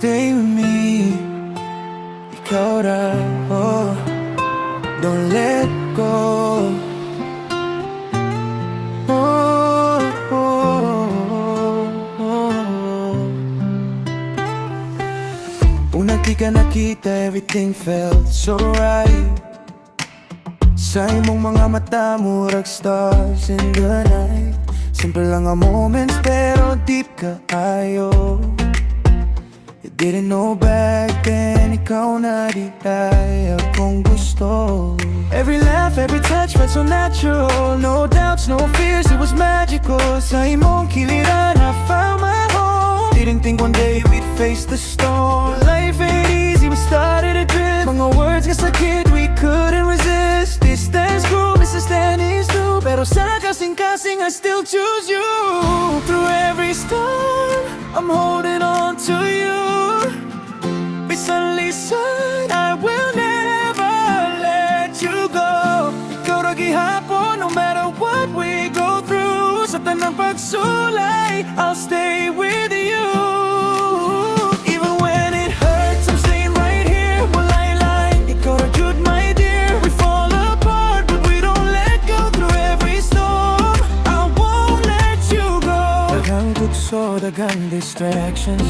stay with me. Ikaw raw, oh, don't let go. Oh, oh, oh. Unang di ka nakita, everything felt so right. Sa imong mga mata, murag stars in the night. Simple lang ang moments, pero deep ka ayo. You didn't know back then, ikaw na di kaya kung gusto. Every laugh, every touch felt so natural. No doubts, no fears, it was magical. Sa imong kiliran, I found my home. Didn't think one day we'd face the storm. Life ain't easy, we started to drift. Mga words nga sa kid, we couldn't resist. Distance grew, misunderstandings too. Pero sa kasing-kasing, I still choose you. Through every storm, I'm holding on to you. Bisan-lisan, I will never let you go. Ikaw ra gihapon, no matter what we go through. Sa tanang pagsulay, I'll stay with you. Even when it hurts, I'm staying right here. Walay line, ikaw ra jud, my dear. We fall apart, but we don't let go. Through every storm, I won't let you go. Daghang tukso, daghang distractions.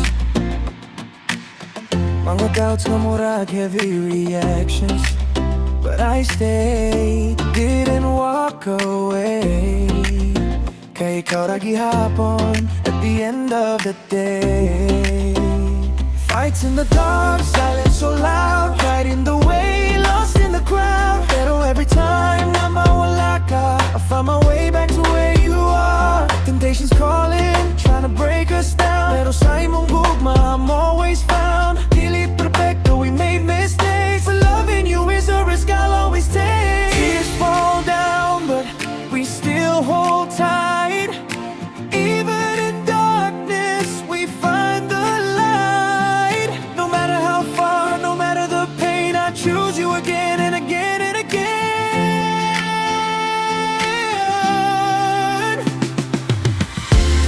Mga doubts nga murag heavy reactions. But I stayed, didn't walk away. Kay ikaw ra gihapon at the end of the day. Fights in the dark, silence so loud. Right in the way, lost in the crowd. Pero every time na mawala ka, I find my way back to where you are. Temptation's calling, trying to break us down. Pero sa imong gugma, I'm always found. Dili perfecto, we made mistakes. But loving you is a risk I'll always take. Tears fall down, but we still hold tight. Even in darkness, we find the light. No matter how far, no matter the pain, I choose you again and again and again.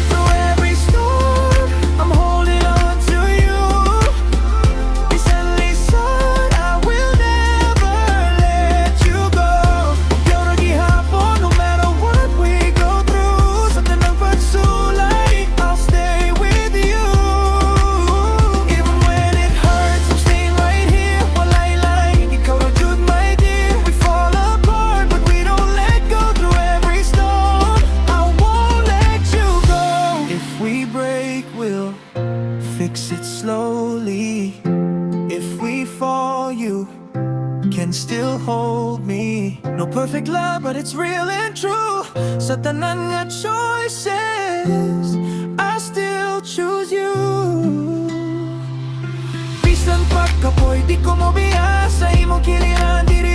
Through every storm, I'm holding on to you. Bisan-lisan, I will never let you go. Ikaw ra gihapon, no matter what we go through. Sa tanang pagsulay, I'll stay with you. Even when it hurts, I'm staying right here. Walay line, ikaw ra jud, my dear. We fall apart, but we don't let go. Through every storm, I won't let you go. If we break, we'll fix it slowly. If we fall, you can still hold me. No perfect love, but it's real and true. Sa tanan nga choices, I still choose you. Bisan pagkapoy, di ko mo biya. Sa imong kiliran, diri